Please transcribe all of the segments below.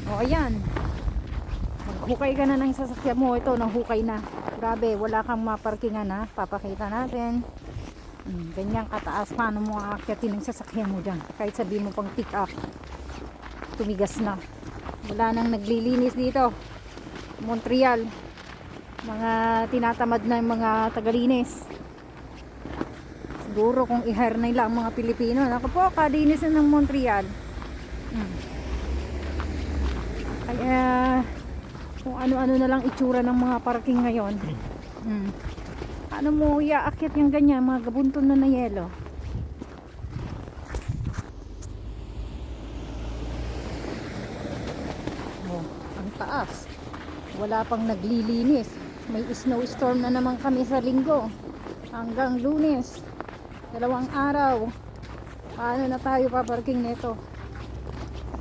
O ayan, naghukay ka na ng sasakyan mo. Ito, nahukay na. Grabe, wala kang maparkingan ha. Papakita natin. Ganyan kataas. Paano mo aakyatin ng sasakyan mo dyan? Kahit sabihin mo pang pick up, tumigas na. Wala nang naglilinis dito. Montreal, mga tinatamad na yung mga tagalinis. Siguro kung i-hire na nila ang mga Pilipino. Ako po, kadinis na ng Montreal. Kaya kung ano-ano na lang itsura ng mga parking ngayon. Ano mo iaakyat yung ganyan, mga gabunton na yelo. Oh, ang taas. Wala pang naglilinis. May snowstorm na naman kami sa linggo. Hanggang Lunes. 2 araw. Paano na tayo paparking nito?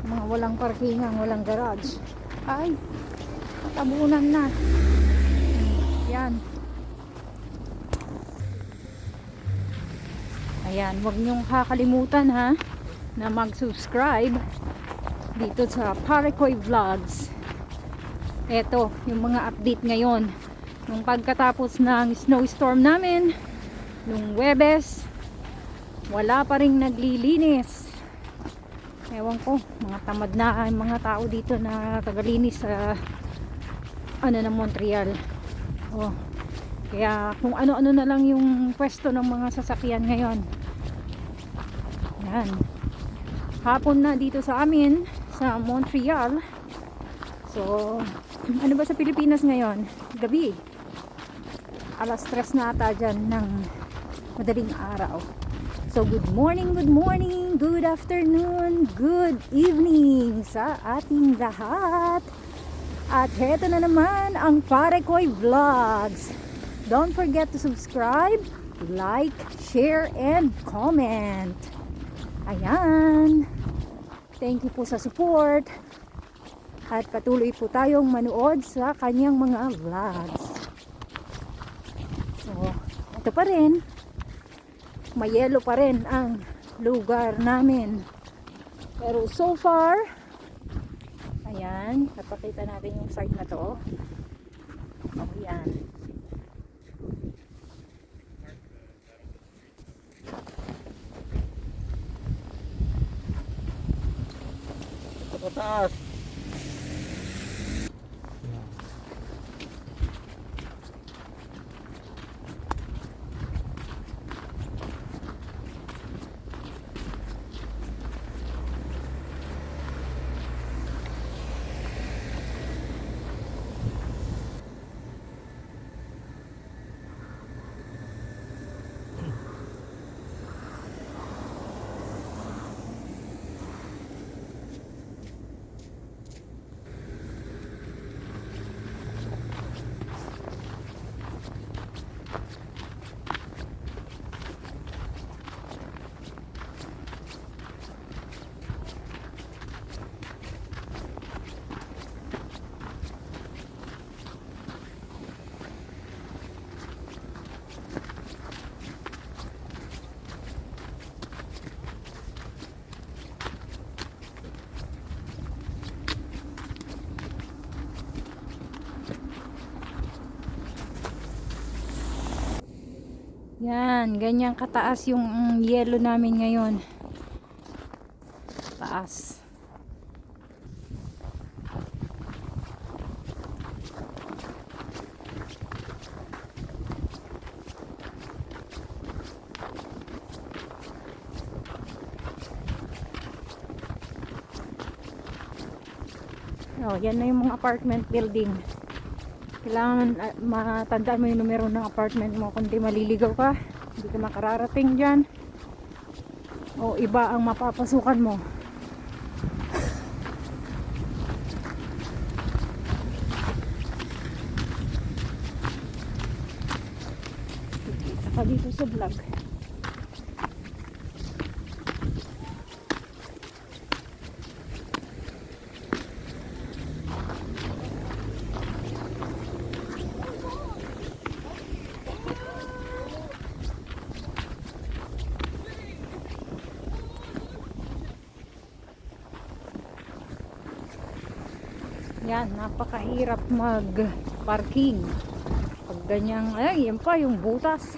Mga walang parkingan, walang garage. Ay, tabunan na. Yan. Ayan, huwag niyong kakalimutan ha na mag-subscribe dito sa Paracoy Vlogs. Ito, yung mga update ngayon. Nung pagkatapos ng snowstorm namin, nung Webes, wala pa ring naglilinis. Ewan ko, mga tamad na ang mga tao dito na tagalinis sa ng Montreal. Oh, kaya kung ano-ano na lang yung pwesto ng mga sasakyan ngayon. Yan. Hapon na dito sa amin sa Montreal. So, ano ba sa Pilipinas ngayon? Gabi. Alas 3 na ata dyan ng madaling araw. So, good morning, good afternoon, good evening sa ating lahat. At heto na naman ang Paracoy Vlogs. Don't forget to subscribe, like, share, and comment. Ayan. Thank you po sa support. At patuloy po tayong manood sa kanyang mga vlogs. So, ito pa rin. Mayelo pa rin ang lugar namin. Pero so far, ayan, napakita natin yung site na to. Ayan. Ito pataas. Yan, ganyan kataas yung yelo namin ngayon. Taas. Oh, yan na yung mga apartment building. Kailangan matandaan mo yung numero ng apartment mo, kundi maliligaw ka, hindi ka makararating dyan o iba ang mapapasukan mo. Kita ka dito sa vlog. Yan, napakahirap mag-parking. Pag ganyang, ay, yan pa, yung butas.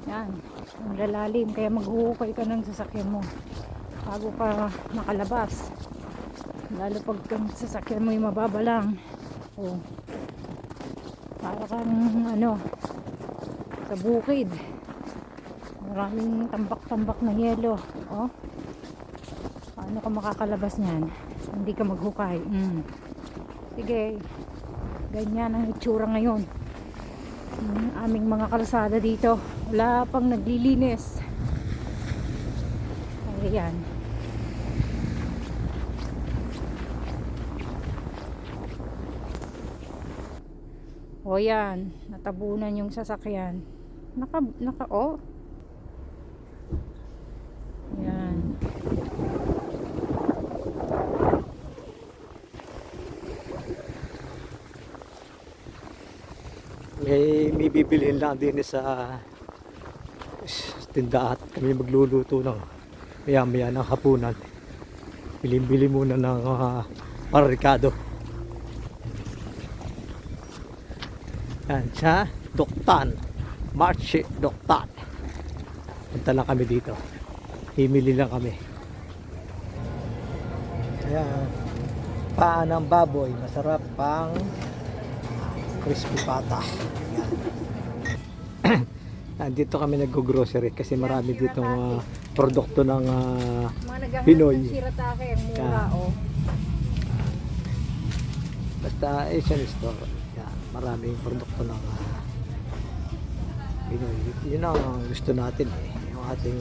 Yan, ang lalalim. Kaya maghuhukay ka ng sasakyan mo bago ka makalabas. Lalo pag ang sasakyan mo yung mababa lang. Oh. Para kang, sa bukid. Maraming tambak-tambak na yelo. Oh. Paano ka makakalabas niyan? Hindi ka maghukay. Sige. Ganyan ang itsura ngayon. Aming mga kalsada dito. Wala pang naglilinis. Ayan. O yan. Natabunan yung sasakyan. Oh. Yan. May bibilhin lang din sa tindahan at kami magluluto ng maya ng hapunan. Bili muna ng parikado. Yan sa Doktan, Marche Doktan. Punta lang kami dito. Himili lang kami. Ayan. Paa ng baboy, masarap pang crispy pata. Ayan. Nandito kami nag-grocery kasi marami ditong produkto ng Pinoy. Mga shiratake, ang mura, Yan. oh. Basta Asian store. Yan, maraming produkto ng Pinoy. Yun ang gusto natin eh. Yung ating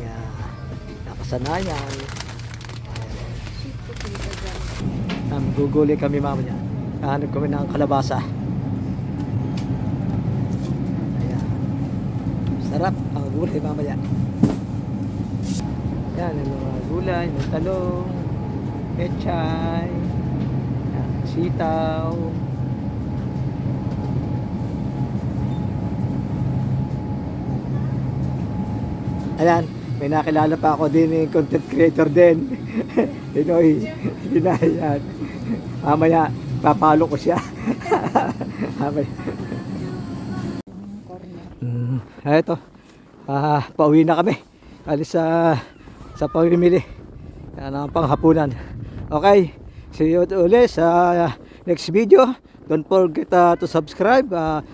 nakasanayan. Guguli kami mamaya. Hanap kami ng kalabasa. Ayan. Sarap ang gulay mamaya. Yan, yung mga gulay, yung talong, pechay, yan, sitaw. Ayan, may nakilala pa ako din yung content creator din. Pinoy, Pinayan. Mamaya, papalo ko siya. Mamaya. Eto, pauwi na kami. Alis sa pamimili. Yan ang panghapunan. Okay, see you ulit sa next video. Don't forget to subscribe.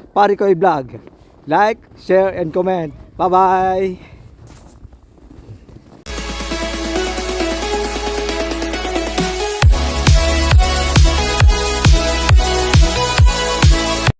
Pari Koy Vlog. Like, share, and comment. Bye-bye!